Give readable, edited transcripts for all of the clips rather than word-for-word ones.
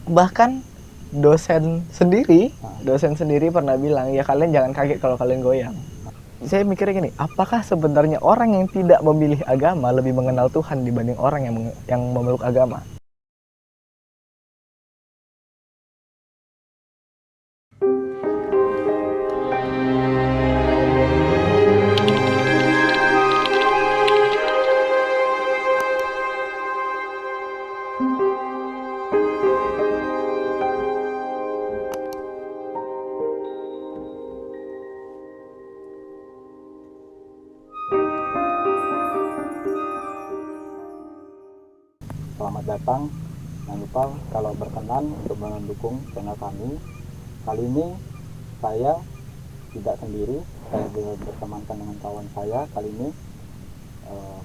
Bahkan dosen sendiri pernah bilang, ya kalian jangan kaget kalau kalian goyang. Saya mikirnya gini, apakah sebenarnya orang yang tidak memilih agama lebih mengenal Tuhan dibanding orang yang memeluk agama? Selamat datang. Jangan lupa kalau berkenan untuk mendukung channel kami. Kali ini saya tidak sendiri, saya bertemankan dengan kawan saya. Kali ini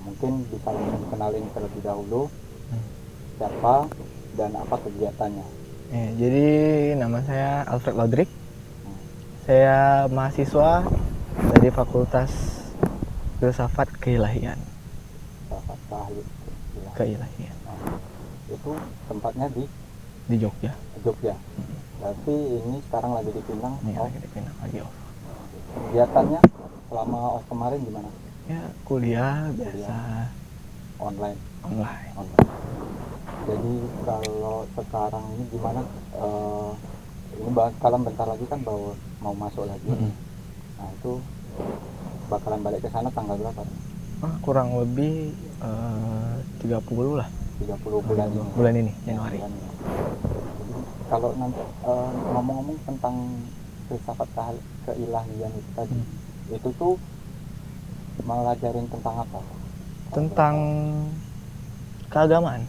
mungkin bisa kenalin terlebih dahulu siapa dan apa kegiatannya. Jadi nama saya Alfred Lodrik. Saya mahasiswa dari Fakultas Filsafat Keilahian. Keilahian. Itu tempatnya Di Jogja. Berarti ini sekarang lagi di Pinang. Lagi di Pinang, lagi off. Kegiatannya selama off kemarin gimana? Ya kuliah biasa. Online. Jadi kalau sekarang ini gimana? Ini bakalan bentar lagi kan mau masuk lagi. Nah itu bakalan balik ke sana tanggal berapa? Kurang lebih 30 lah. 30 bulan ini Januari. Jadi, kalau nanti ngomong-ngomong tentang filsafat keilahian itu tadi, itu tuh mengelajarin tentang apa? Tentang keagamaan.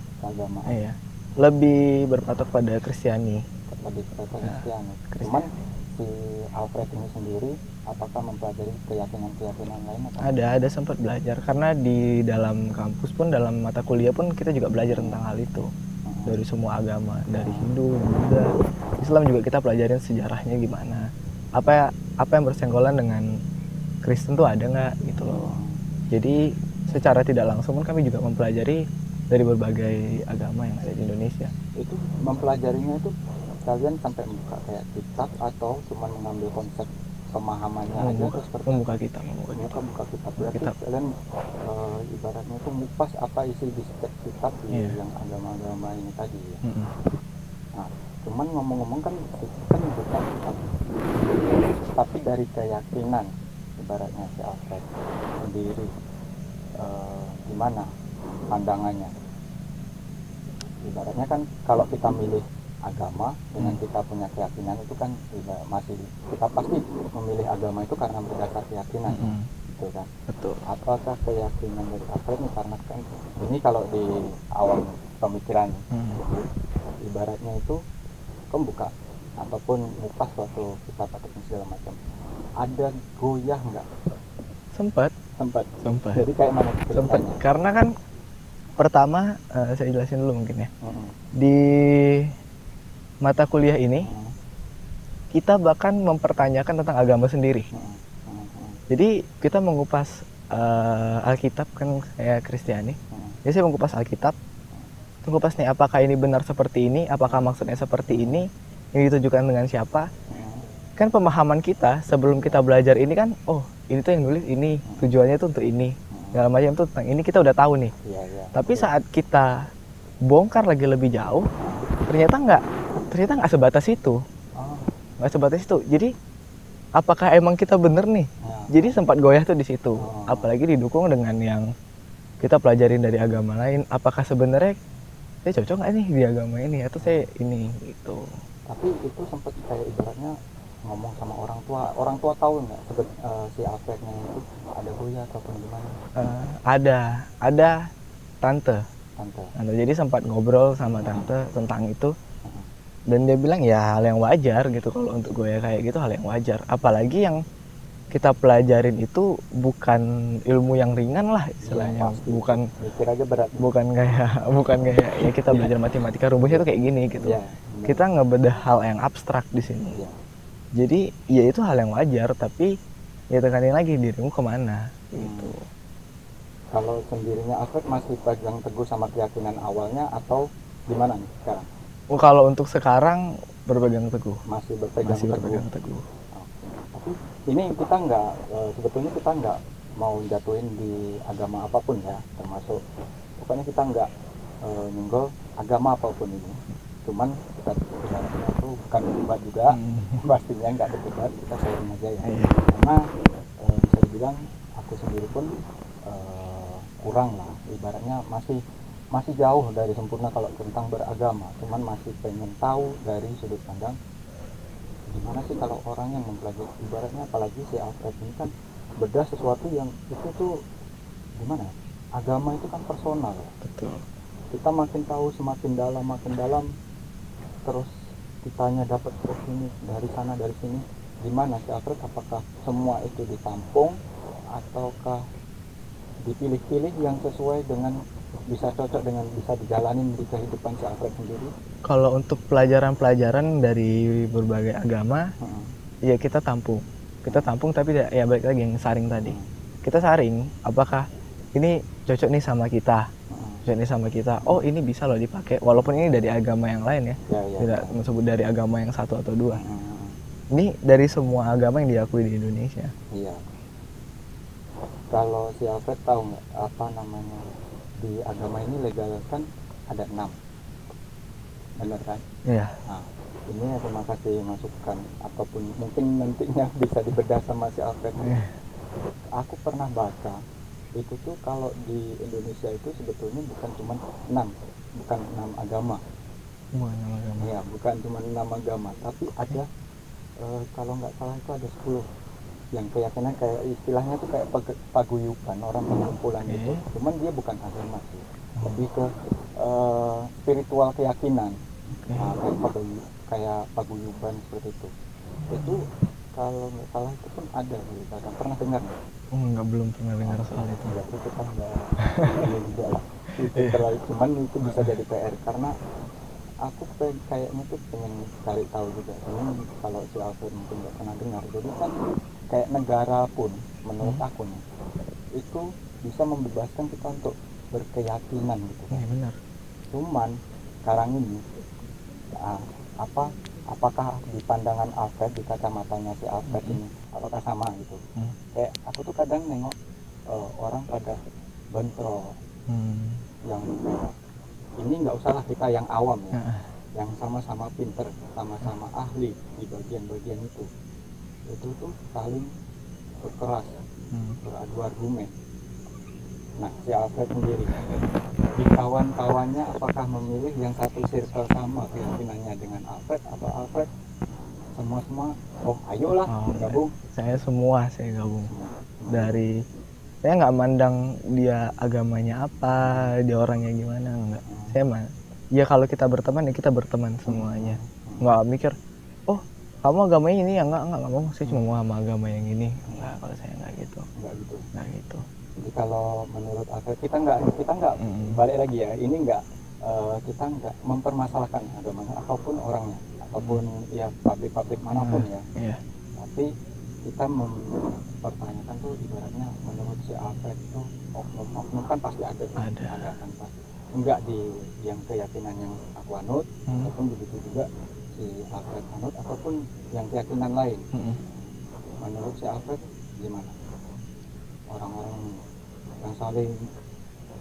Iya. Lebih berpatok pada Kristiani. Cuman si Alfred ini sendiri apakah mempelajari keyakinan lain atau? Ada sempat belajar, karena di dalam kampus pun, dalam mata kuliah pun kita juga belajar tentang hal itu. Dari semua agama, dari Hindu, Buddha, Islam juga kita pelajarin sejarahnya gimana. Apa yang bersenggolan dengan Kristen tuh ada nggak gitu loh. Jadi secara tidak langsung pun kami juga mempelajari dari berbagai agama yang ada di Indonesia. Itu mempelajarinya itu kalian sampai membuka kayak kitab atau cuma mengambil konsep pemahamannya aja? Membuka kitab. Berarti kalian ibaratnya itu ngupas apa isi di setiap kitab yang agama-agama ini tadi ya. Nah, cuman ngomong-ngomong kan bukan kitab, tapi dari keyakinan ibaratnya si Alfred sendiri gimana pandangannya? Ibaratnya kan kalau kita milih agama dengan kita punya keyakinan itu kan masih kita pasti memilih agama itu karena berdasar keyakinan, gitu kan? Betul. Apakah keyakinan dari Alfred ini karena kan ini kalau di awal pemikiran ibaratnya itu buka ataupun ngupas suatu kitab atau segala macam, ada goyah nggak? Sempat. Jadi kayak mana? Sempat, karena kan pertama saya jelasin dulu mungkin ya. Di mata kuliah ini kita bahkan mempertanyakan tentang agama sendiri. Jadi kita mengupas Alkitab, kan saya Kristiani. Jadi saya mengupas Alkitab, mengupas nih apakah ini benar seperti ini, apakah maksudnya seperti ini, yang ditujukan dengan siapa. Kan pemahaman kita sebelum kita belajar ini kan, oh ini tuh yang nulis ini, tujuannya tuh untuk ini, segala macam tuh tentang ini kita udah tahu nih. Tapi saat kita bongkar lagi lebih jauh, ternyata nggak sebatas itu. Jadi apakah emang kita bener nih? Jadi sempat goyah tuh di situ. Apalagi didukung dengan yang kita pelajarin dari agama lain. Apakah sebenarnya saya cocok nggak nih di agama ini atau saya ini gitu? Tapi itu sempat kayak ibaratnya ngomong sama orang tua tahu nggak si Alfrednya itu ada goyah ataupun gimana? Ada tante. Jadi sempat ngobrol sama tante tentang itu, dan dia bilang ya hal yang wajar gitu, kalau untuk goyah kayak gitu hal yang wajar. Apalagi yang kita pelajarin itu bukan ilmu yang ringan lah istilahnya. Bukan mikir aja berat. Bukan kayak ya kita belajar matematika rumusnya tuh kayak gini gitu. Kita ngebedah hal yang abstrak di sini. Jadi ya itu hal yang wajar, tapi ya tekanin lagi dirimu kemana gitu. Kalau sendirinya Alfred masih pegang teguh sama keyakinan awalnya atau gimana nih sekarang? Kalau untuk sekarang berpegang teguh. Masih berpegang Masih teguh. berpegang teguh. Tapi ini kita nggak sebetulnya kita nggak mau jatuhin di agama apapun ya, termasuk pokoknya kita nggak nyenggol agama apapun ini. Cuman kita ibaratnya itu bukan debat juga, pastinya nggak berdebat, kita sharing aja ya. Karena bisa dibilang aku sendiri pun kurang lah, ibaratnya masih jauh dari sempurna kalau tentang beragama. Cuman masih pengen tahu dari sudut pandang gimana sih kalau orang yang mempelajari, ibaratnya apalagi si Alfred ini kan bedah sesuatu yang itu tuh gimana ya? Agama itu kan personal. Betul. Kita makin tahu semakin dalam, terus kitanya dapat ini dari sana dari sini. Gimana si Alfred, apakah semua itu ditampung ataukah dipilih-pilih yang sesuai dengan bisa cocok dengan bisa dijalanin di kehidupan si Alfred sendiri? Kalau untuk pelajaran-pelajaran dari berbagai agama, ya kita tampung. Kita tampung, tapi ya balik lagi yang saring tadi. Kita saring, apakah ini cocok nih sama kita? Cocok nih sama kita. Oh, ini bisa loh dipakai. Walaupun ini dari agama yang lain ya. Tidak disebut dari agama yang satu atau dua. Ini dari semua agama yang diakui di Indonesia. Iya. Kalau si Alfred tahu nggak apa namanya di agama ini legal kan ada 6, benar kan? Iya. Nah, ini terima kasih masukan ataupun mungkin nantinya bisa dibedah sama si Alfred. Aku pernah baca itu tuh kalau di Indonesia itu sebetulnya bukan cuma 6, bukan 6 agama. Bukan 6 agama. Iya, bukan cuma 6 agama, tapi ada kalau nggak salah itu ada 10 yang keyakinan kayak istilahnya tuh kayak paguyuban, orang pengumpulan gitu. Cuman dia bukan agama sih, lebih ke spiritual keyakinan. Nah, kayak paguyuban seperti itu. Itu kalau nggak salah itu pun ada di Batam. Pernah dengar nggak? Nggak, belum pernah dengar soal itu. Berarti kita nggak juga lah. Itu terlalu, cuman itu bisa jadi PR karena aku kayaknya tuh pengen cari tahu juga. Cuman kalau si Alfred mungkin nggak pernah dengar. Jadi kan kayak negara pun menurut aku nih itu bisa membebaskan kita untuk berkeyakinan gitu kan. Benar. Cuman sekarang ini apakah di pandangan Alfred, di kacamatanya si Alfred ini apakah sama gitu? Kayak aku tuh kadang nengok orang pada bentrok yang ini nggak usah lah kita yang awam ya, yang sama-sama pinter, sama-sama ahli di bagian-bagian itu tuh saling berkeras, beradu argumen. Nah, si Alfred sendiri di kawan-kawannya apakah memilih yang satu circle sama keyakinannya dengan Alfred, atau Alfred semua ayolah gabung? Saya gabung. Dari saya nggak mandang dia agamanya apa, dia orangnya gimana, enggak. Saya mah ya kalau kita berteman ya kita berteman semuanya. Nggak mikir kamu agamanya ini ya, enggak mau, saya cuma mau sama agama yang ini. Enggak, kalau saya enggak gitu. Jadi kalau menurut Alfred kita nggak balik lagi ya, ini kita nggak mempermasalahkan agamanya ataupun orangnya ataupun ya pabrik manapun ya. Tapi kita mempertanyakan tuh ibaratnya menurut si Alfred itu oknum kan pasti ada kan pasti. Enggak di yang keyakinan yang aku anut ataupun begitu juga si Alfred anut ataupun yang keyakinan lain. Menurut si Alfred gimana? Orang-orang yang saling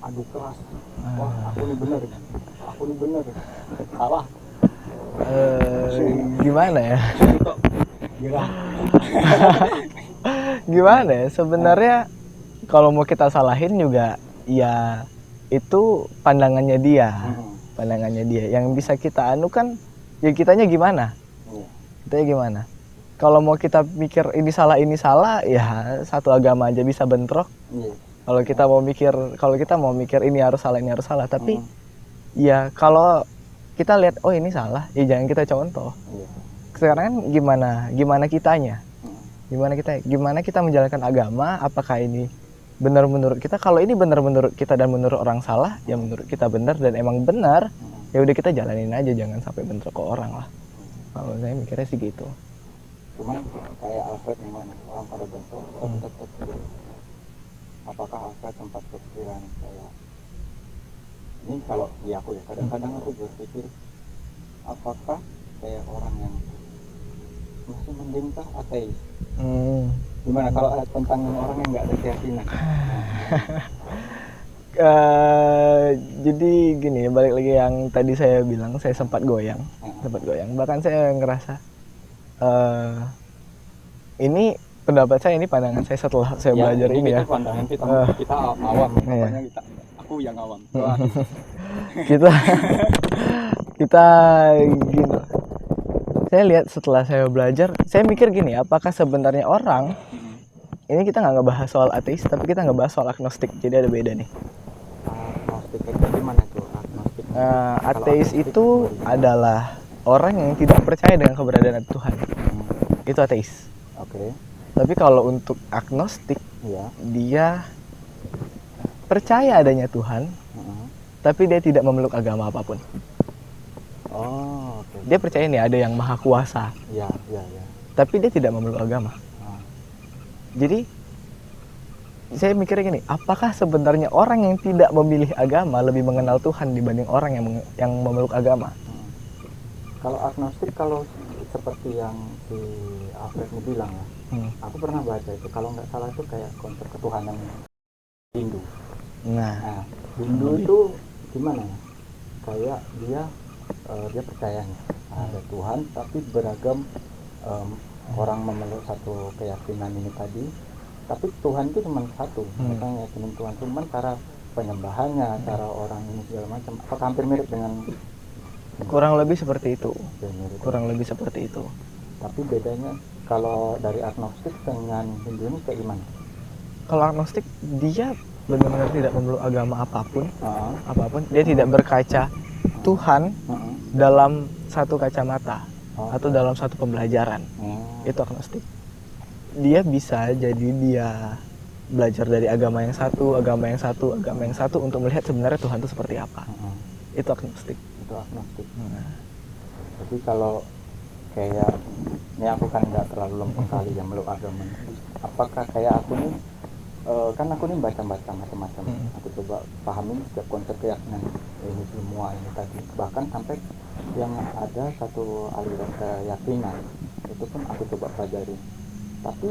adu keras, wah aku ini bener, salah. Gimana ya? Gimana ya? Sebenarnya kalau mau kita salahin juga ya itu pandangannya dia. Yang bisa kita anu kan ya kitanya gimana? Kalau mau kita mikir ini salah ya satu agama aja bisa bentrok. Kalau kita mau mikir ini harus salah, tapi ya kalau kita lihat ini salah, ya jangan kita contoh. Sekarang kan gimana kitanya? Gimana kita menjalankan agama? Apakah ini benar menurut kita? Kalau ini benar menurut kita dan menurut orang salah, ya menurut kita benar dan emang benar, ya udah kita jalanin aja, jangan sampai bentrok ke orang lah. Kalau saya mikirnya sih gitu. Cuman kayak Alfred gimana? Orang pada bentrok, tetap apakah Alfred sempat berpikiran kayak ini? Kalau di aku ya kadang-kadang aku berpikir apakah kayak orang yang masih mending kah ateis? Gimana kalau tentang orang yang nggak ada keyakinan? Jadi gini, balik lagi yang tadi saya bilang, saya sempat goyang. Bahkan saya ngerasa ini pendapat saya, ini pandangan saya setelah saya belajar ini ya. Pandangan kita awam, pokoknya aku yang awam. kita gini. Saya lihat setelah saya belajar, saya mikir gini, apakah sebenarnya orang ini kita nggak ngebahas soal ateis, tapi kita ngebahas soal agnostik. Jadi ada beda nih. Agnostik itu gimana tuh? Agnostik. Ateis itu adalah orang yang tidak percaya dengan keberadaan Tuhan. Itu ateis. Oke. Tapi kalau untuk agnostik, dia percaya adanya Tuhan, tapi dia tidak memeluk agama apapun. Oh, okay. Dia percaya nih ada yang maha kuasa. Ya. Tapi dia tidak memeluk agama. Jadi saya mikirnya gini, apakah sebenarnya orang yang tidak memilih agama lebih mengenal Tuhan dibanding orang yang memeluk agama? Kalau agnostik, kalau seperti yang si Alfred ini bilang ya, aku pernah baca itu, kalau nggak salah itu kayak konsep ketuhanan Hindu. Nah, Hindu itu gimana ya? Kayak dia percaya nih ada Tuhan, tapi beragam orang memeluk satu keyakinan ini tadi, tapi Tuhan itu cuma satu. Mereka yakinin Tuhan, cuman cara penyembahannya, cara orang ini segala macam, apakah hampir mirip dengan kurang lebih seperti itu. Kurang lebih seperti itu. Tapi bedanya kalau dari agnostik dengan Hindu ini kayak gimana? Kalau agnostik dia benar-benar tidak memeluk agama apapun. Dia tidak berkaca Tuhan dalam satu kacamata atau dalam satu pembelajaran. Itu agnostik. Dia bisa jadi dia belajar dari agama yang satu untuk melihat sebenarnya Tuhan itu seperti apa. Itu agnostik. Jadi kalau kayak ini aku kan nggak terlalu lempeng kali yang meluk agama. Apakah kayak aku nih kan aku nih baca-baca macam-macam. Aku coba pahamin setiap konsep keyakinan ini semua ini tadi. Bahkan sampai yang ada satu aliran keyakinan itu pun aku coba pelajari. Tapi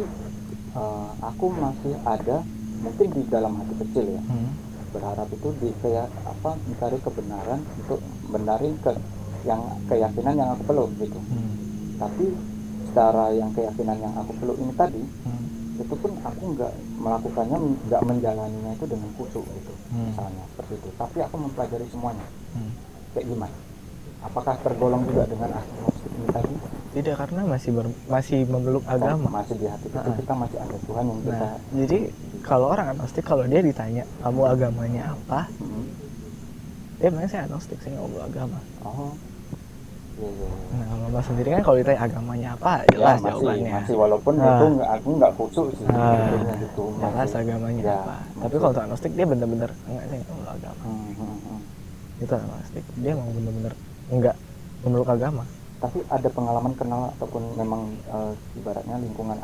aku masih ada mungkin di dalam hati kecil ya. Berharap itu kayak mencari kebenaran untuk benarin yang keyakinan yang aku peluk gitu. Tapi secara yang keyakinan yang aku peluk ini tadi, itu pun aku nggak melakukannya, nggak menjalaninya itu dengan khusyuk gitu, misalnya seperti itu. Tapi aku mempelajari semuanya. Kayak gimana? Apakah tergolong juga dengan agnostik ini tadi? Tidak, karena masih memeluk agama. Masih di hati kita masih ada Tuhan yang kita. Jadi kalau orang agnostik, kalau dia ditanya kamu agamanya apa, dia bilang saya agnostik, saya nggak memeluk agama. Nah, kalau Mas sendiri kan kalau ditanya agamanya apa, jelas jawabannya. Masih walaupun itu aku nggak khusyuk sih. Gitu, jelas agamanya apa. Tapi kalau agnostik dia benar-benar enggak, saya nggak memeluk agama. Itu agnostik, dia mau benar-benar enggak memeluk agama. Tapi ada pengalaman kenal ataupun memang ibaratnya lingkungan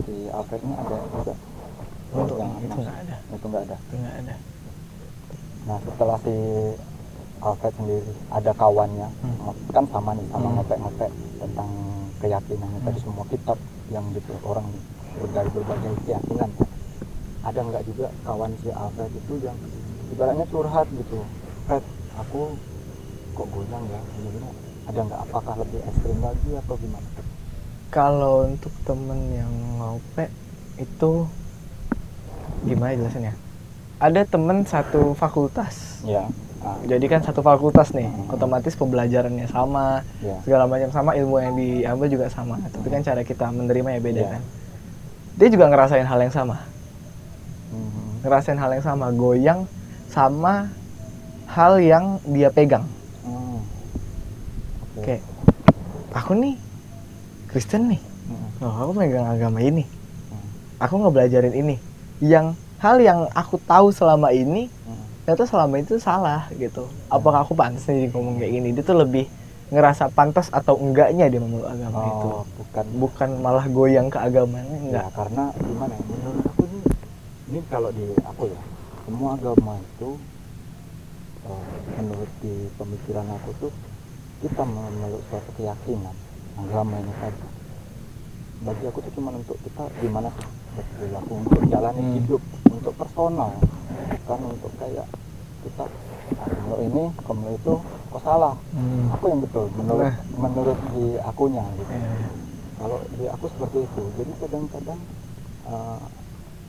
si Alfred ini ada juga? Untuk yang itu nggak ada. Nah, setelah si Alfred sendiri ada kawannya, kan sama nih, sama ngopek-ngopek tentang keyakinannya tadi, semua kitab yang gitu, orang berbagai keyakinan. Ada nggak juga kawan si Alfred itu yang ibaratnya curhat gitu, Fred, aku kok goyang ya, gini-gini. Ada nggak? Apakah lebih ekstrim lagi atau gimana? Kalau untuk temen yang ngopek itu gimana jelasinnya? Ada temen satu fakultas. Jadi kan satu fakultas nih, otomatis pembelajarannya sama, segala macam sama, ilmu yang diambil juga sama. Tapi kan cara kita menerimanya beda kan. Dia juga ngerasain hal yang sama. Goyang sama hal yang dia pegang. Kayak aku nih Kristen nih, aku megang agama ini, aku ngebelajarin ini, hal yang aku tahu selama ini, ternyata selama itu salah gitu. Apakah aku pantas nih ngomong kayak gini? Dia tuh lebih ngerasa pantas atau enggaknya dia memeluk agama itu, bukan malah goyang ke agamanya, enggak. Ya, karena gimana ya, menurut aku ini kalau di aku ya, semua agama itu menurut di pemikiran aku tuh kita memeluk suatu keyakinan agama ini tadi, bagi aku tuh cuma untuk kita gimana sih berperilaku untuk jalani hidup, untuk personal, bukan untuk kayak kita kalau ini kalau itu kok salah, aku yang betul menurut di akunya gitu. Kalau di aku seperti itu, jadi kadang-kadang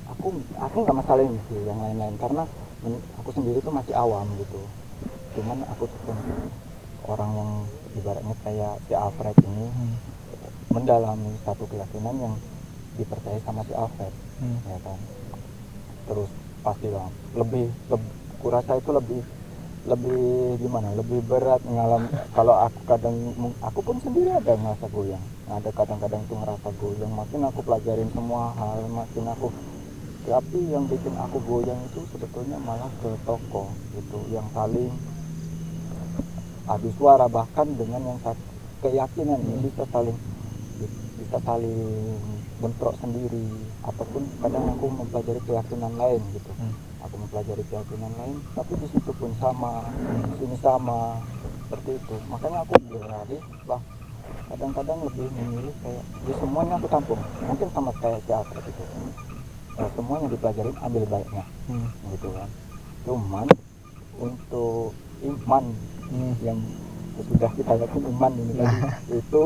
aku nggak masalahin sih yang lain-lain karena aku sendiri tuh masih awam gitu. Cuman aku tuh orang yang ibaratnya kayak si Alfred ini mendalami satu keyakinan yang dipercaya sama si Alfred, ya kan. Terus pastilah lebih kurasa itu lebih gimana, lebih berat mengalami. Kalau aku pun sendiri ada ngerasa goyang, ada kadang-kadang itu ngerasa goyang, makin aku pelajarin semua hal, makin aku, tapi yang bikin aku goyang itu sebetulnya malah ke tokoh gitu yang saling adu suara, bahkan dengan yang keyakinan ini bisa saling bentrok sendiri, ataupun kadang aku mempelajari keyakinan lain gitu. Aku mempelajari keyakinan lain, tapi di situ pun sama, di sini sama, seperti itu. Makanya aku beralih lah, kadang-kadang lebih memilih kayak di semuanya aku tampung, mungkin sama kayak teater gitu. Semuanya dipelajarin, ambil baiknya, gitu kan. Cuman untuk iman yang sudah kita yakin iman ini tadi, itu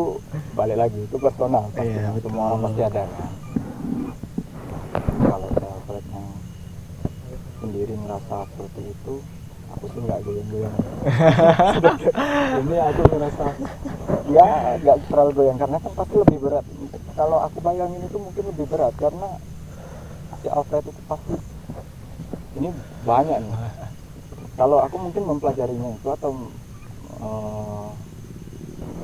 balik lagi, itu personal pasti, semua orang pasti ada kan. Kalau saya yang sendiri merasa seperti itu, aku sih nggak goyang-goyang. Ini aku merasa ya nggak terlalu goyang karena kan pasti lebih berat. Kalau aku bayangin itu mungkin lebih berat karena si Alfred itu pasti ini banyak nih. Kalau aku mungkin mempelajarinya itu atau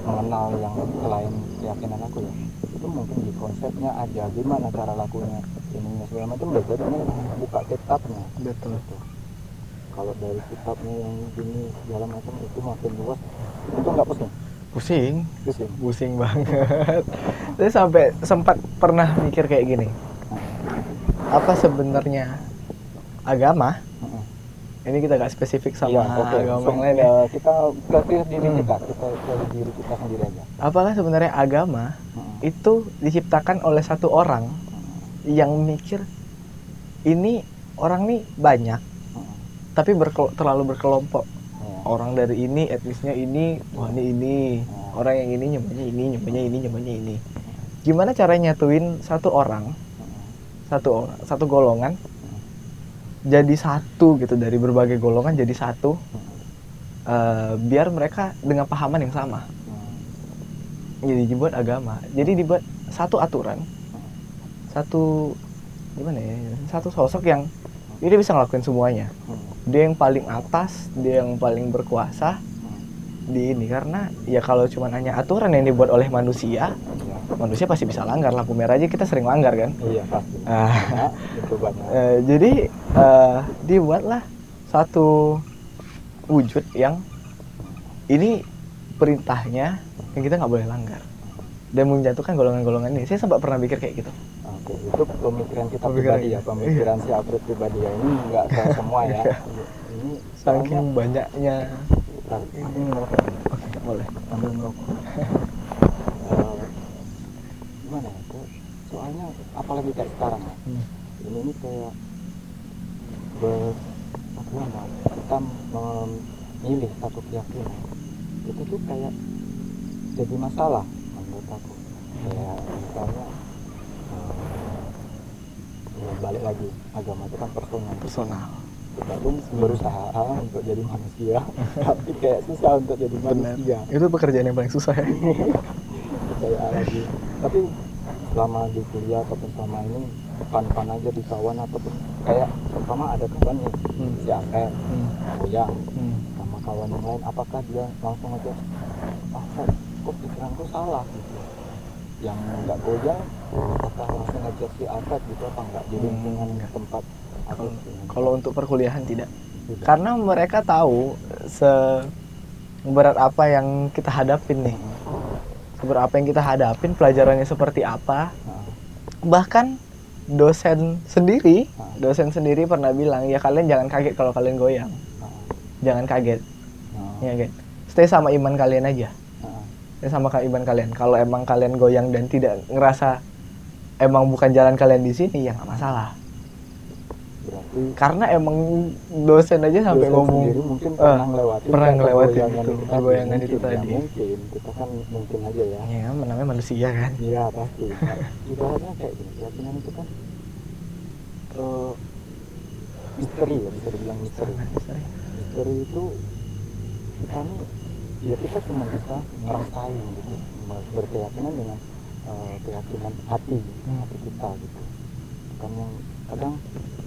mengenal yang selain keyakinan aku ya, itu mungkin di konsepnya aja, gimana cara lakunya, ininya segala macam, udah jadinya buka kitabnya. Betul. Gitu. Kalau dari kitabnya yang gini segala macam itu makin luas, itu nggak pusing banget. Saya sampai sempat pernah mikir kayak gini, apa sebenarnya agama? Ini kita gak spesifik sama agama yang lain ya. Kita ke diri kita sendiri aja. Apakah sebenarnya agama itu diciptakan oleh satu orang yang mikir ini orang nih banyak, tapi terlalu berkelompok. Orang dari ini etnisnya ini, wah ini. Orang yang ini nyembahnya ini. Gimana caranya nyatuin satu orang, satu golongan jadi satu gitu, dari berbagai golongan jadi satu, biar mereka dengan pahaman yang sama. Jadi dibuat agama, jadi dibuat satu aturan, satu sosok yang dia bisa ngelakuin semuanya. Dia yang paling atas, dia yang paling berkuasa di ini. Karena ya kalau cuma hanya aturan yang dibuat oleh manusia pasti bisa langgar. Lampu merah aja kita sering langgar kan. Iya pasti. Itu banyak. Jadi dibuatlah satu wujud yang ini perintahnya yang kita nggak boleh langgar dan menjatuhkan golongan-golongan ini. Saya sempat pernah pikir kayak gitu. Oke, itu pemikiran kita pribadi ya, pemikiran si Alfred pribadi ya. Ini nggak ke semua ya. Ini saking banyaknya. Ini merokok. Oke, boleh. Ambil merokok. Gimana ya? Soalnya apalagi kayak sekarang ya. Ini kayak kita memilih satu keyakinan itu tuh kayak jadi masalah menurut aku. Kayak misalnya balik lagi, agama itu kan personal. Kita tuh berusaha untuk jadi manusia tapi kayak susah untuk jadi manusia. Itu pekerjaan yang paling susah ya. Kayak lagi, tapi selama di kuliah ataupun selama ini depan aja di kawan ataupun kayak pertama ada kawan nih si Angker, goyang sama kawan yang lain, apakah dia langsung aja kok pikiranku salah gitu, yang nggak goyang apakah langsung aja si Angker gitu apa enggak di lingkungan tempat. Kalau untuk perkuliahan tidak. Karena mereka tahu seberat apa yang kita hadapin nih, seberat apa yang kita hadapin, pelajarannya seperti apa. Bahkan dosen sendiri pernah bilang, ya kalian jangan kaget kalau kalian goyang. Jangan kaget. Ya kan? stay sama iman kalian aja. Heeh. Stay sama iman kalian. Kalau emang kalian goyang dan tidak ngerasa emang bukan jalan kalian di sini, ya nggak masalah. Berarti Karena emang dosen aja sampai dosen ngomong sendiri mungkin pernah ngelewatin itu goyangan itu ya tadi. mungkin kita kan mungkin aja ya. Ya namanya manusia kan. Iya pasti. Nah, ibaratnya kayak gini, keyakinan itu kan misteri ya, bisa dibilang misteri. Misteri itu kita nih, ya kita cuma bisa ngerasain gitu, berkeyakinan dengan keyakinan hati kita gitu. Kan yang kadang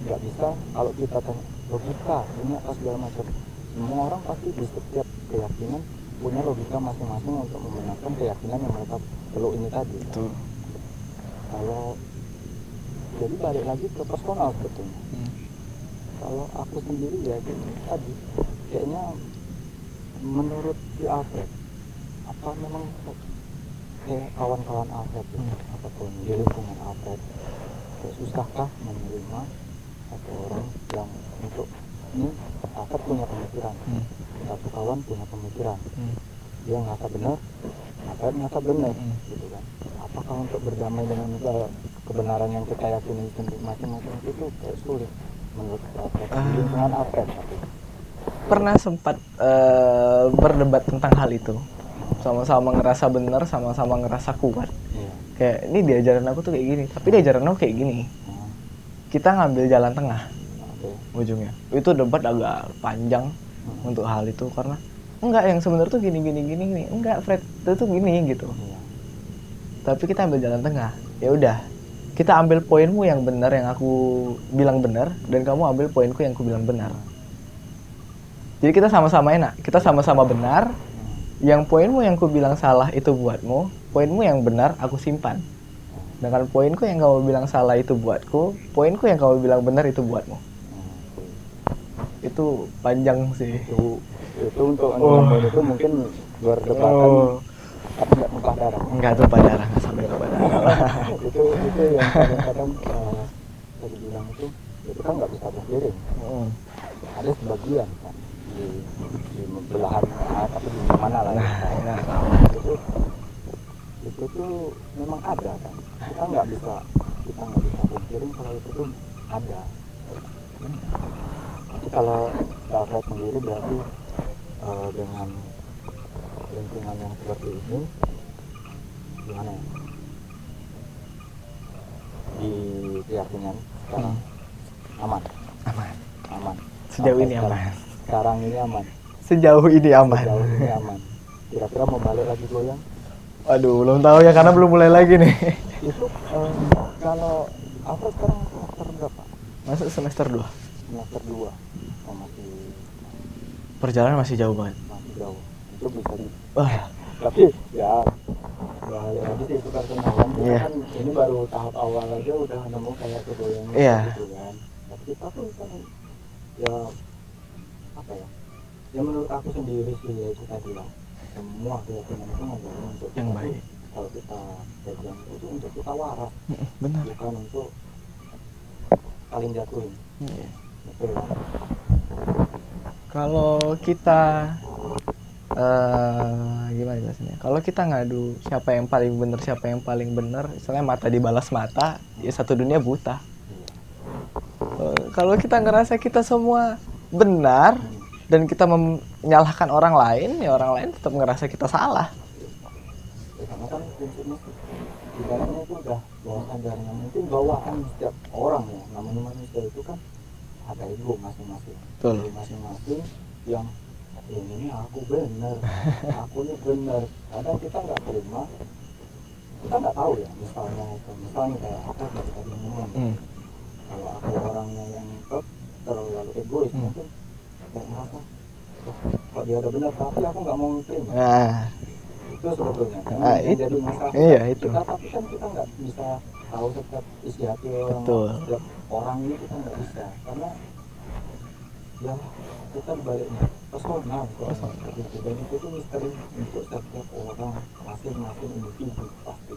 nggak bisa kalau kita tanya logika ini apa segala macam. Semua orang pasti di setiap keyakinan punya logika masing-masing untuk membenarkan keyakinan yang mereka peluk ini tadi. Betul. Kalau jadi balik lagi ke personal sebetulnya. Kalau aku sendiri ya gitu, tadi kayaknya menurut si Alfred, apa memang kayak kawan-kawan Alfred gitu, ataupun di lingkungan Alfred, kayak susahkah menerima satu orang yang untuk ini Alfred punya pemikiran, satu kawan punya pemikiran, dia ngerasa benar, Alfred ngerasa benar, gitu kan. Apakah untuk berdamai dengan kebenaran yang kita yakini sendiri masing-masing itu kayak sulit menurut Alfred, di lingkungan Alfred? Pernah sempat berdebat tentang hal itu, sama-sama ngerasa benar, sama-sama ngerasa kuat. Kayak ini diajaran aku tuh kayak gini, tapi diajaran aku kayak gini. Kita ngambil jalan tengah ujungnya. Itu debat agak panjang untuk hal itu, karena enggak, yang sebenarnya tuh gini, enggak, Fred itu tuh gini gitu. Tapi kita ambil jalan tengah. Ya udah, kita ambil poinmu yang benar, yang aku bilang benar, dan kamu ambil poinku yang aku bilang benar. Jadi kita sama-sama enak, kita sama-sama benar. Yang poinmu yang aku bilang salah itu buatmu, poinmu yang benar aku simpan. Dengan poinku yang kamu bilang salah itu buatku, poinku yang kamu bilang benar itu buatmu. Itu panjang sih. Itu untuk nemuin itu mungkin berdebatan tapi nggak tumpah darah. Nggak tumpah darah, nggak sampai tumpah darah. itu yang kadang-kadang saya bilang itu kan nggak bisa berdiri. Ada sebagian kan di belahan tapi di mana lah. Itu tuh memang ada kan. Kita nggak bisa pungkirin kalau itu tuh ada. Tapi kalau Alfred sendiri berarti dengan lingkungan yang seperti ini gimana ya? Di keyakinan sekarang aman. Sejauh ini aman. Sekarang ini aman. Sejauh ini aman. Kira-kira mau balik lagi goyang? Aduh, belum tahu ya karena belum mulai lagi nih. Itu kalau Alfred sekarang semester berapa? Masuk semester 2. Semester 2. Oh, masih perjalanan masih jauh banget. Masih jauh. Itu bisa di. Wah. Tapi ya lagi sih itu kan kenalan. Kan ini baru tahap awal aja udah nemu kayak kegoyang gitu kan. Tapi kita tuh kan ya apa ya? Ya menurut aku sendiri sih ya itu tadi lah. Semua keyakinan itu adalah untuk yang baik. Kalau kita pegang itu untuk kita waras. Benar. Bukan untuk paling jatuhin. Betul. Kalau kita gimana jelasnya? Kalau kita ngadu siapa yang paling benar, misalnya mata dibalas mata, ya satu dunia buta. Kalau kita ngerasa kita semua benar dan kita menyalahkan orang lain, ya orang lain tetap ngerasa kita salah. Karena kan prinsipnya ibaratnya itu udah bawaan sadarnya, mungkin bawaan setiap orang ya, namanya manusia itu kan ada ego masing-masing. Betul. Masing-masing yang ini aku benar, aku ini benar. Kadang kita nggak terima, kita nggak tahu ya, misalnya kayak apa yang tadi ngomong. Kalau aku orangnya yang terlalu egois, mungkin kayak merasa kok dia udah benar tapi aku nggak mau terima. Itu sebetulnya yang jadi masalah. Iya, itu. Tapi kan kita nggak bisa tahu setiap isi hati orang. Setiap orang ini kita nggak bisa, karena ya kita dibaliknya personal gitu. Dan itu tuh misteri untuk setiap orang masing-masing individu pasti.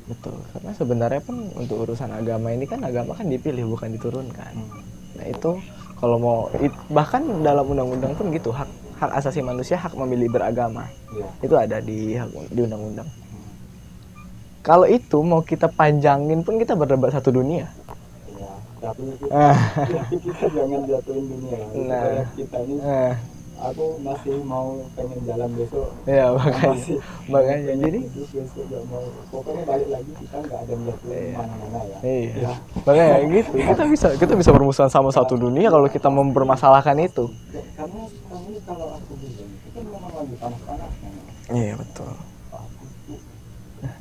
Betul, karena sebenarnya pun untuk urusan agama ini kan agama kan dipilih bukan diturunkan. Nah itu kalau mau bahkan dalam undang-undang pun gitu, hak hak asasi manusia, hak memilih beragama. Iya. Itu ada di undang-undang. Kalau itu mau kita panjangin pun kita berdebat satu dunia. Iya, tapi kita jangan jatuhin dunia. Nah. Supaya kita ini, aku masih mau pengen jalan besok. Ya makanya jadi besok gak mau. Pokoknya balik lagi kita nggak ada jatuhin mana-mana ya. Iya. Makanya gitu. Kita bisa bermusuhan sama satu dunia kalau kita mempermasalahkan itu. Karena sekarang ini kalau aku bilang kita memang lagi panas-panasnya. Iya betul.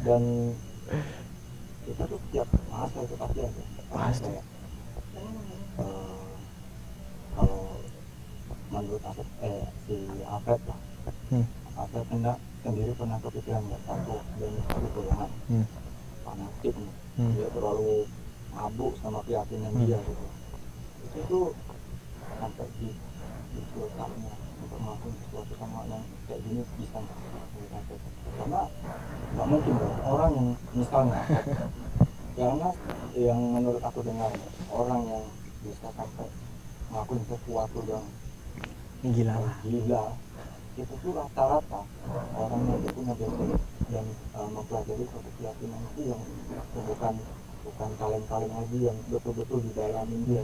Dan kita tuh tiap masa itu pasti ada. Pasti. Kalau menurut aku si Alfred lah, Alfred hendak sendiri pernah kepikiran nggak satu dan satu golongan fanatik nih, dia terlalu mabuk sama keyakinan dia gitu. Itu tuh sampai di letaknya untuk melakukan sesuatu sama yang kayak gini bisa nggak? Karena nggak mungkin dong orang yang misalnya karena yang menurut aku dengar orang yang bisa sampai ngelakuin sesuatu yang Gila itu tuh rata-rata orangnya itu punya basic dan mempelajari suatu keyakinan itu yang bukan kaleng-kaleng lagi yang betul-betul didalamin dia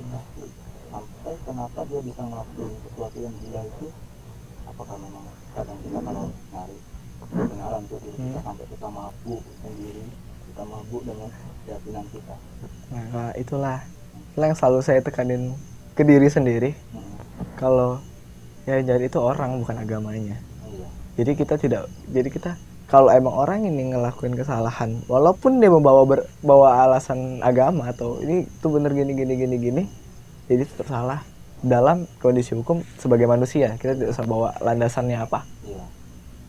sampai kenapa dia bisa ngelakuin sesuatu yang gila itu. Apakah memang kadang kita kalau nyari kebenaran tuh kita sampai kita mabuk sendiri, kita mabuk dengan keyakinan kita. Nah itulah yang selalu saya tekanin ke diri sendiri. Kalau ya jadi itu orang bukan agamanya. Jadi kita kalau emang orang ini ngelakuin kesalahan walaupun dia bawa alasan agama atau ini tuh bener gini jadi tetap salah dalam kondisi hukum sebagai manusia. Kita tidak usah bawa landasannya apa.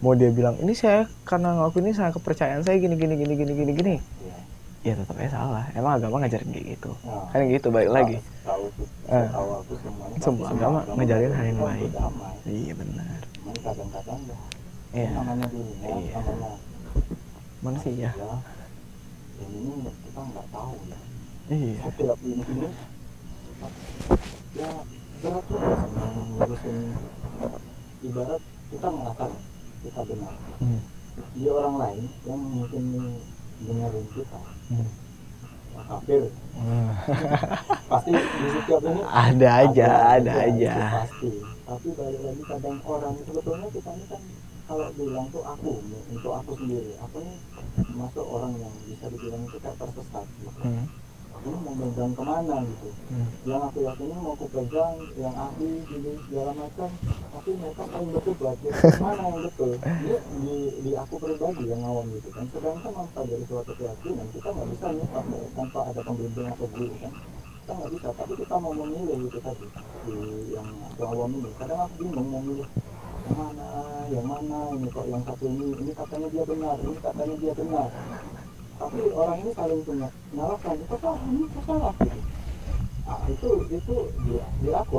Mau dia bilang ini saya karena ngelakuin ini saya kepercayaan saya gini ya tetap aja salah. Emang agama ngajarin kayak gitu. Kan gitu balik lagi. Semua agama ngajarin hal yang baik. Iya benar. Kadang-kadang iya. Namanya dunia, iya. namanya manusia. Ya, ini kita nggak tahu ya. Iya. Setiap ini ya berat juga ngurusin ibarat kita mengatakan kita benar. Dia orang lain yang mungkin dengerin kita. Kafir. Pasti di setiap ini ada aja. Pasti. Tapi balik lagi kadang orang sebetulnya kita ini kan kalau bilang tuh untuk aku sendiri, aku ini masuk orang yang bisa dibilang itu kayak tersesat gitu. Ini mau megang kemana gitu. Yang aku yakini mau aku pegang yang ahli gitu segala macam, tapi mereka paling betul buat mana yang betul. Ini di aku pribadi yang ngawam gitu kan. Sedangkan mempelajari suatu keyakinan kita nggak bisa nih tanpa ada pembimbing atau guru kan. Kita nggak bisa, tapi kita mau memilih gitu tadi di yang aku awam ini. Kadang aku bingung mau milih yang mana ini kok yang satu ini katanya dia benar, ini katanya dia benar. Tapi orang ini saling punya nyalakan itu salah gitu. Nah, itu di aku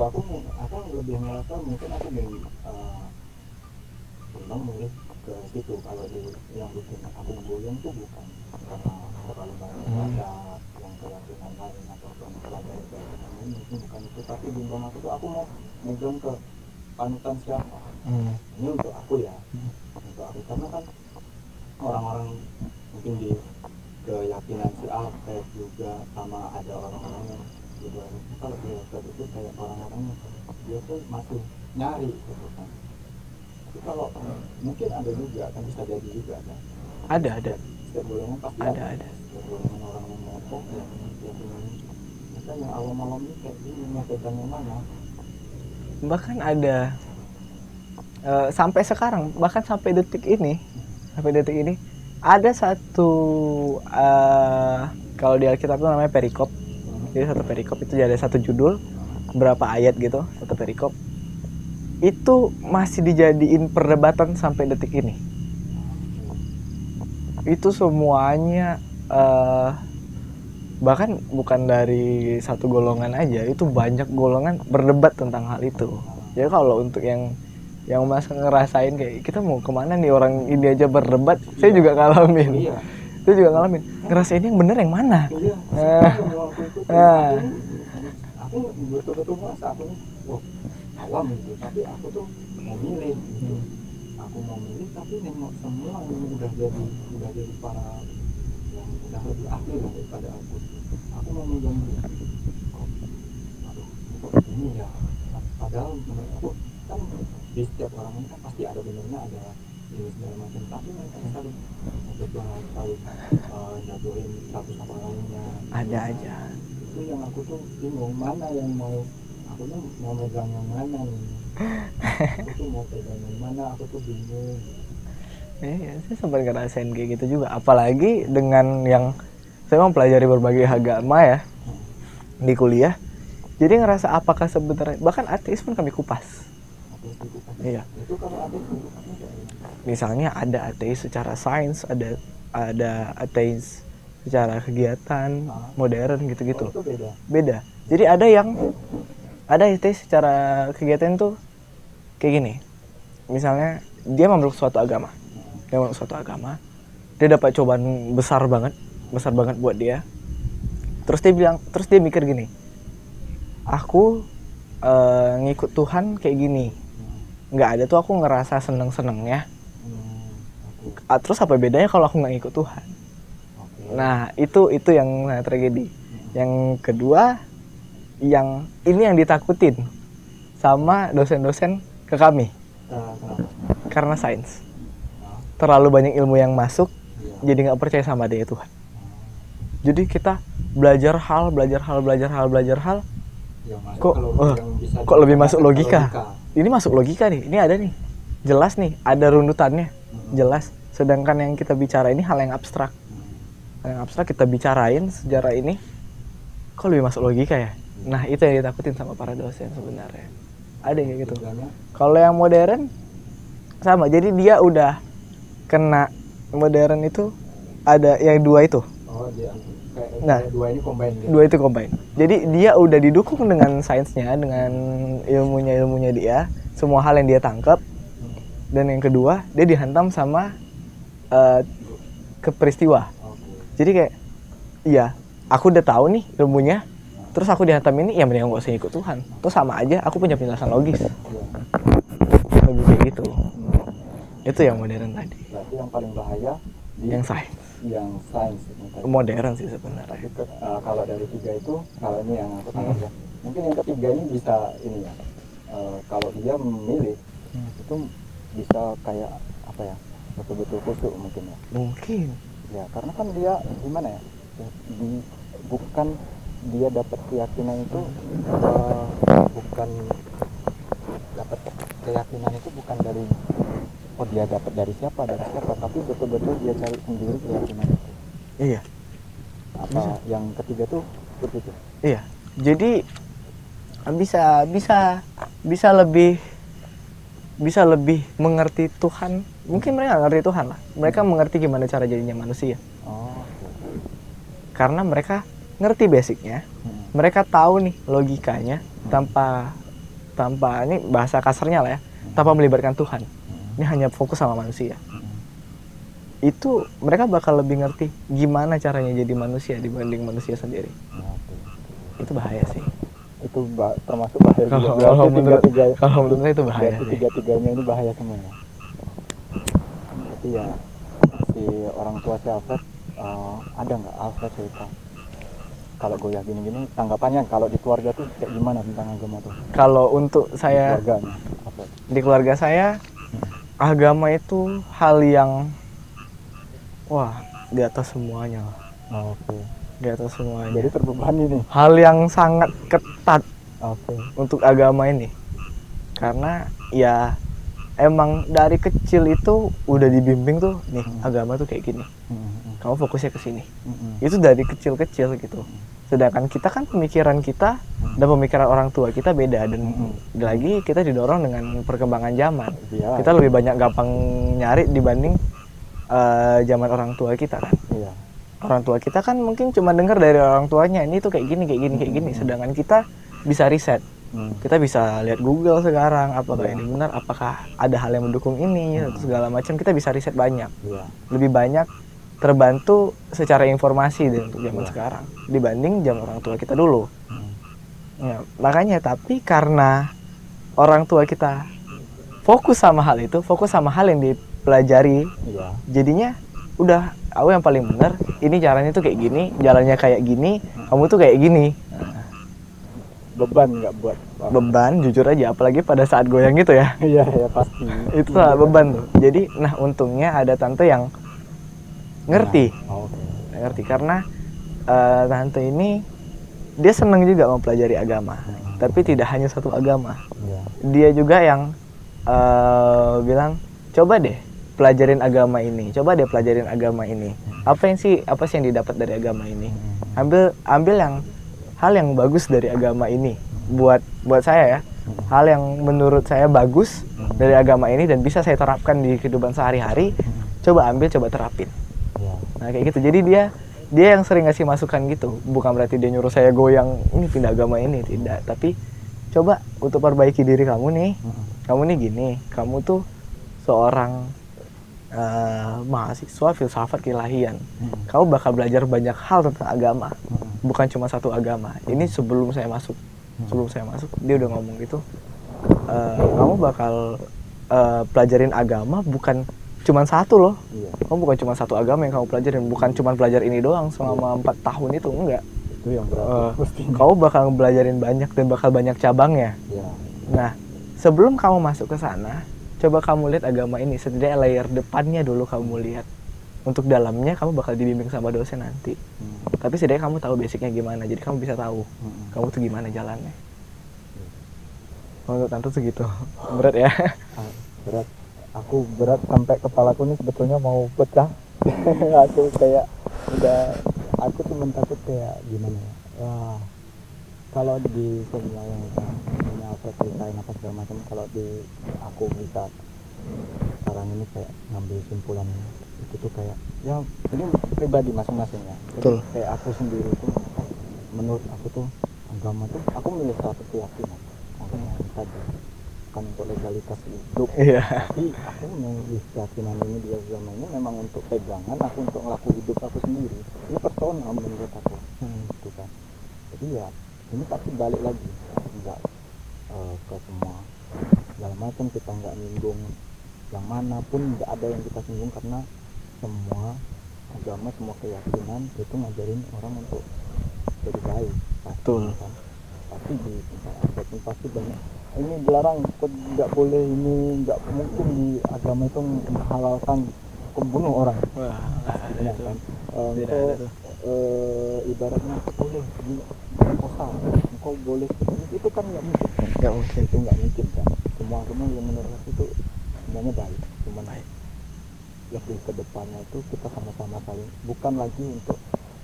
lebih merasa mungkin aku memang milih ke situ. Kalau di yang bikin aku goyang tuh bukan karena terlalu banyak baca yang keyakinan lain atau mempelajari keyakinan lain, itu bukan itu. Tapi bimbang aku tuh aku mau megang ke panutan siapa. Ini untuk aku ya, untuk aku karena kan orang-orang mungkin di keyakinan si Alfred juga sama ada orang-orang yang juga kalau dia itu kayak orang-orang dia tuh masih nyari gitu kan. Tapi kalau mungkin ada juga kan bisa jadi juga kan. Ada. Setiap golongan pasti ada. Setiap golongan orang yang ngomong kita yang awam-awam ini kayak gini pegang yang mana. Bahkan ada sampai sekarang, bahkan sampai detik ini ada satu kalau di Alkitab itu namanya perikop. Jadi satu perikop itu ada satu judul berapa ayat gitu, satu perikop itu masih dijadiin perdebatan sampai detik ini. Itu semuanya bahkan bukan dari satu golongan aja, itu banyak golongan berdebat tentang hal itu. Ya kalau untuk yang mas ngerasain kayak kita mau kemana nih, orang ini aja berdebat, saya juga ngalamin. Ngerasain yang bener yang mana. Aku betul-betul merasa aku awam gitu, tapi aku tuh mau milih gitu. Aku mau milih tapi nengok semua yang udah jadi para yang udah lebih ahli lah daripada aku mau megang kok aduh kok ini ya, padahal menurut aku kan di setiap orang ini kan pasti ada benernya, ada ini segala macam, tapi mereka saling coba saling nyatuin satu sama lainnya, ada aja. itu yang aku tuh bingung mana yang mau, aku tuh mau megang yang mana nih, aku tuh mau pegang yang mana, aku tuh bingung. Saya sempat ngerasain kayak gitu juga, apalagi dengan yang saya mempelajari berbagai agama ya di kuliah. Jadi ngerasa apakah sebenarnya, bahkan ateis pun kami kupas. Iya. Itu kalau ateis Misalnya ada ateis secara sains, ada ateis secara kegiatan modern gitu-gitu. itu Beda. Jadi ada ateis secara kegiatan tuh kayak gini. Misalnya dia memeluk suatu agama. Dia dapat cobaan besar banget buat dia. Terus dia mikir gini. Aku ngikut Tuhan kayak gini. Nggak ada tuh aku ngerasa seneng-senengnya. Terus apa bedanya kalau aku nggak ngikut Tuhan? Nah itu yang tragedi. Yang kedua, yang ini yang ditakutin sama dosen-dosen ke kami. Karena sains. Terlalu banyak ilmu yang masuk, jadi nggak percaya sama adanya Tuhan. Jadi kita belajar hal. Kok lebih masuk logika? Ini masuk logika nih, ini ada nih, jelas nih, ada runtutannya, jelas. Sedangkan yang kita bicara ini hal yang abstrak. Kita bicarain sejarah ini, kok lebih masuk logika ya? Nah itu yang ditakutin sama para dosen sebenarnya. Ada yang kayak gitu. Kalau yang modern sama, jadi dia udah kena modern itu ada yang dua itu. Nah, dua itu combine. Jadi dia udah didukung dengan sainsnya, dengan ilmunya dia, semua hal yang dia tangkap. Dan yang kedua, dia dihantam sama keperistiwa. Jadi kayak, iya, aku udah tahu nih ilmunya, terus aku dihantam ini, ya mending gak usah ikut Tuhan. Terus sama aja, aku punya penjelasan logis. Lebih kayak gitu. Itu yang modern tadi. Berarti yang paling bahaya yang sains. Modern sih sebenarnya. Kalau dari tiga itu, kalau ini yang aku tanya ya, mungkin yang ketiga ini bisa ini ya, kalau dia memilih itu bisa kayak apa ya, betul-betul khusyuk mungkin ya. Mungkin. Ya karena kan dia gimana ya, bukan dia dapat keyakinan itu bukan dapat keyakinan itu bukan dari dia dapat dari siapa, tapi betul-betul dia cari sendiri keyakinan itu. Iya. Apa bisa. Yang ketiga tuh seperti itu. Iya. Jadi bisa lebih mengerti Tuhan. Mungkin mereka nggak ngerti Tuhan lah. Mereka mengerti gimana cara jadinya manusia. Karena mereka ngerti basicnya. Mereka tahu nih logikanya tanpa ini bahasa kasarnya lah ya, tanpa melibatkan Tuhan. Ini hanya fokus sama manusia. Itu mereka bakal lebih ngerti gimana caranya jadi manusia dibanding manusia sendiri. Itu bahaya sih. Itu termasuk bahaya juga. Kalau menurut saya itu bahaya sih. Tiga-tiganya ini bahaya semua. Berarti ya si orang tua si Alfred, ada nggak Alfred cerita kalau goyah gini-gini tanggapannya kalau di keluarga tuh kayak gimana tentang agama tuh? Kalau untuk saya di keluarga saya, agama itu hal yang di atas semuanya. Di atas semuanya. Jadi terbebani nih. Hal yang sangat ketat untuk agama ini. Karena ya emang dari kecil itu udah dibimbing tuh nih, agama tuh kayak gini. Kamu fokusnya ke sini. Itu dari kecil-kecil gitu. Sedangkan kita kan pemikiran kita dan pemikiran orang tua kita beda, dan lagi kita didorong dengan perkembangan zaman. Kita lebih banyak gampang nyari dibanding zaman orang tua kita kan. Orang tua kita kan mungkin cuma dengar dari orang tuanya, ini tuh kayak gini. Sedangkan kita bisa riset. Kita bisa lihat Google sekarang, apakah ini benar, apakah ada hal yang mendukung ini, segala macam. Kita bisa riset banyak. Lebih banyak terbantu secara informasi untuk zaman sekarang dibanding zaman orang tua kita dulu. Ya, makanya tapi karena orang tua kita fokus sama hal itu, fokus sama hal yang dipelajari. Iya. Jadinya udah aku yang paling benar, ini caranya tuh kayak gini, jalannya kayak gini, kamu tuh kayak gini. Beban nggak buat Beban jujur aja, apalagi pada saat goyang gitu ya. iya ya pasti Itu lah beban tuh. Jadi nah untungnya ada tante yang ngerti. Oh, oke. Ngerti karena tante ini dia senang juga mempelajari agama, tapi tidak hanya satu agama. Iya. Dia juga yang bilang coba deh pelajarin agama ini, coba deh pelajarin agama ini. Apa sih yang didapat dari agama ini? Ambil yang hal yang bagus dari agama ini buat saya ya. Hal yang menurut saya bagus dari agama ini dan bisa saya terapkan di kehidupan sehari-hari, coba ambil, coba terapin. Iya. Nah kayak gitu. Jadi dia yang sering ngasih masukan gitu. Bukan berarti dia nyuruh saya goyang ini pindah agama ini, tidak. Tapi coba untuk perbaiki diri kamu nih. Kamu nih gini, kamu tuh seorang mahasiswa filsafat keilahian. Kamu bakal belajar banyak hal tentang agama, bukan cuma satu agama. Ini sebelum saya masuk dia udah ngomong gitu. Kamu bakal pelajarin agama bukan cuma satu loh. Iya. Kamu bukan cuma satu agama yang kamu pelajarin, bukan cuma belajar ini doang selama 4 tahun itu, enggak. Itu yang berarti Kamu bakal belajarin banyak dan bakal banyak cabangnya. Iya. Nah, sebelum kamu masuk ke sana, coba kamu lihat agama ini, setidaknya layer depannya dulu kamu lihat. Untuk dalamnya kamu bakal dibimbing sama dosen nanti. Tapi setidaknya kamu tahu basicnya gimana, jadi kamu bisa tahu kamu tuh gimana jalannya. Menurut tante tuh gitu. Berat ya? Berat. Aku berat sampai kepalaku nih sebetulnya mau pecah. Aku kayak aku cuma takut kayak gimana ya. Wah, kalau di semua yang punya apa ceritain apa segala macam, kalau di aku bisa sekarang ini kayak ngambil simpulan itu tuh kayak ya ini pribadi masing-masing ya. Jadi kayak aku sendiri tuh menurut aku tuh agama tuh aku milih satu keyakinan agama yang tadi bukan untuk legalitas hidup. Iya. Tapi aku memilih keyakinan ini di agama ini memang untuk pegangan aku, untuk ngelaku hidup aku sendiri. Ini personal menurut aku. Gitu kan. Jadi ya ini pasti balik lagi enggak ke semua segala macam, kita nggak nyinggung yang manapun, nggak ada yang kita singgung karena semua agama, semua keyakinan itu ngajarin orang untuk jadi baik. Betul. Kan? Tapi di tempat pasti banyak ini dilarang, nggak boleh, ini nggak mungkin di agama itu menghalalkan membunuh orang. Wah, Ya, kan? Ibaratnya boleh diperkosa, engkau boleh itu kan nggak mungkin. Nggak mungkin. Itu nggak mungkin kan. Semua agama yang menurut aku itu sebenarnya baik, cuma lebih ke depannya itu kita sama-sama saling, bukan lagi untuk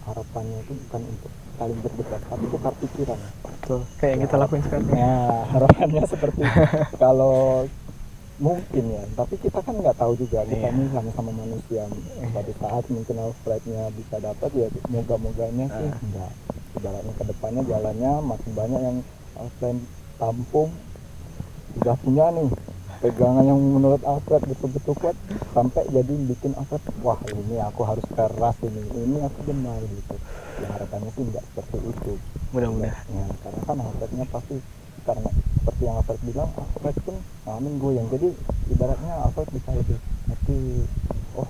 harapannya itu bukan untuk saling berdebat, tapi tukar pikiran. Betul. Kayak yang kita lakuin sekarang. Nah, harapannya seperti kalau mungkin ya, tapi kita kan nggak tahu juga, kita ini sama-sama manusia. Suatu saat mungkin Alfrednya bisa dapat, ya moga-moganya sih enggak. Ibaratnya ke depannya jalannya makin banyak yang Alfred tampung, udah punya nih pegangan yang menurut Alfred betul-betul kuat, sampai jadi bikin Alfred, wah ini aku harus keras, ini aku benar gitu. Ya harapannya sih enggak seperti itu. Mudah-mudahan. Ya, karena kan Alfrednya pasti, karena seperti yang Alfred bilang, Alfred pun ngalamin goyang, jadi ibaratnya Alfred bisa lebih ngerti, oh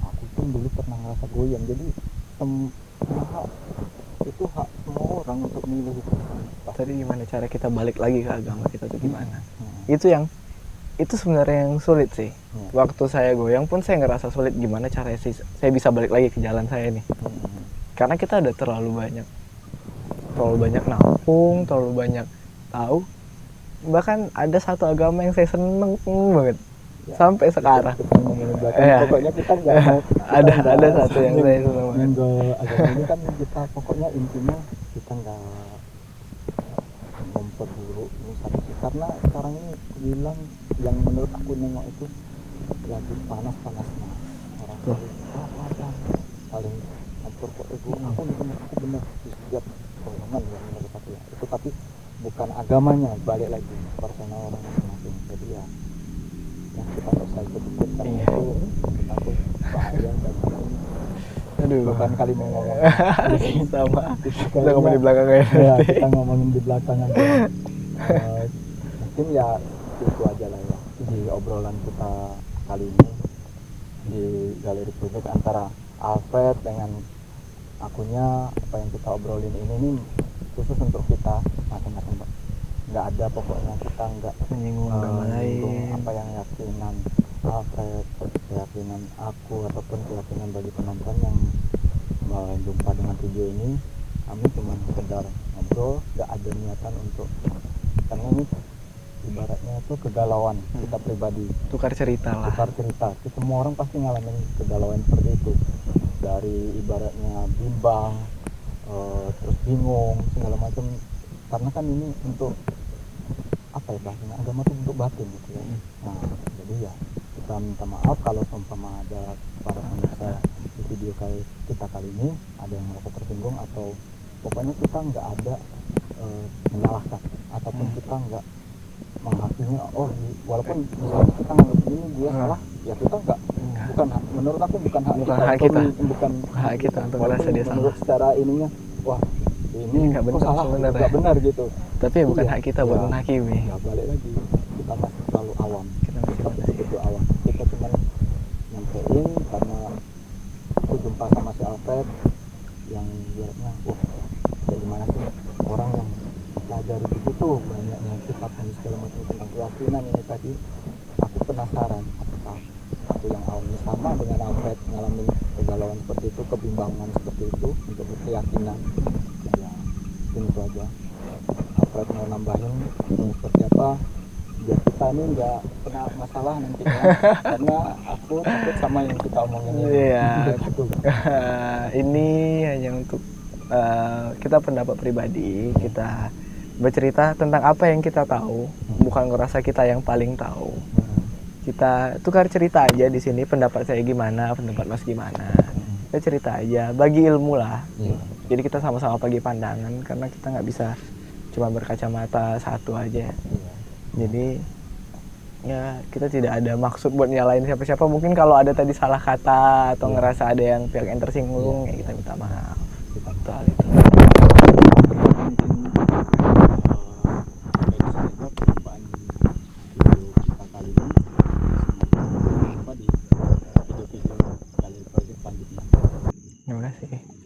aku pun dulu pernah ngerasa goyang, jadi itu hak semua orang untuk milih itu. Tadi gimana cara kita balik lagi ke agama kita tuh gimana? Itu sebenarnya yang sulit sih. Waktu saya goyang pun saya ngerasa sulit, gimana caranya sih saya bisa balik lagi ke jalan saya nih. Karena kita udah terlalu banyak nampung, terlalu banyak tahu. Bahkan ada satu agama yang saya seneng banget ya, sampai sekarang. Pokoknya kita nggak mau. Ada satu yang saya seneng banget. Agama ini kan kita pokoknya intinya kita nggak memperburuk satu, karena sekarang ini bilang yang menurut aku nengok itu lagi panas-panasnya orang saling campur kok aku benar di setiap golongan yang menurut aku ya itu, tapi bukan agamanya, balik lagi personal orang masing-masing. Jadi ya kita nggak usah ikut-ikut karena itu menurut aku bahaya dan bukan kali mau ngomong sama kita ngomong di belakang ya, kita ngomongin di belakang aja. Mungkin ya itu aja lah ya, di obrolan kita kali ini di Galeri Project antara Alfred dengan akunya, apa yang kita obrolin ini nih khusus untuk kita masing-masing, Pak. Nggak ada pokoknya, kita nggak menyinggung agama lain. apa yang keyakinan Alfred, keyakinan aku, ataupun keyakinan bagi penonton yang jumpa dengan video ini. Kami cuma sekedar ngobrol, nggak ada niatan untuk, karena ini ibaratnya itu kegalauan kita pribadi, Tukar cerita lah. tukar cerita. Semua orang pasti ngalamin kegalauan seperti itu, dari ibaratnya bimbang, terus bingung segala macam, karena kan ini untuk apa ya bahasanya, agama itu untuk batin gitu ya. Nah jadi ya kita minta maaf kalau seumpama ada para pemirsa di video kayak kita kali ini ada yang merasa tersinggung, atau pokoknya kita nggak ada menyalahkan ataupun kita nggak menghakimi. Walaupun misalnya kita nganggap ini dia salah, ya kita nggak, bukan menurut aku bukan hak Bukan kita, hak kita. bukan Hak kita untuk walaupun merasa dia menurut salah. secara ininya, wah ini nggak kok benar salah, sebenarnya. nggak benar gitu. Tapi ya bukan Iya. hak kita buat Ya. menghakimi. Ya balik lagi, kita masih terlalu awam, Kita masih kita masih. begitu awam. Kita cuma nyampein karena aku jumpa sama si Alfred yang biarnya, wah dari mana sih orang yang pelajari begitu banyaknya kitab dan segala macam tentang keyakinan ini tadi. Aku penasaran apakah aku yang awam ini sama dengan Alfred ngalamin kegalauan seperti itu, kebimbangan seperti itu untuk berkeyakinan. Ya mungkin itu aja. Alfred mau nambahin seperti apa biar kita ini nggak kena masalah nantinya, karena aku takut sama yang kita omongin ini. Iya. Gitu. Ini hanya untuk kita pendapat pribadi, kita bercerita tentang apa yang kita tahu, bukan ngerasa kita yang paling tahu. Kita tukar cerita aja di sini, pendapat saya gimana, pendapat Mas gimana. Kita cerita aja, bagi ilmu lah. Iya. Jadi kita sama-sama bagi pandangan, karena kita nggak bisa cuma berkacamata satu aja. Iya. Jadi ya kita tidak ada maksud buat nyalain siapa-siapa. Mungkin kalau ada tadi salah kata atau ngerasa ada yang pihak yang tersinggung, ya kita minta maaf. Kita Soal itu. perjumpaan video kita kali ini. Sampai jumpa di video-video Galeri Project selanjutnya. Terima kasih.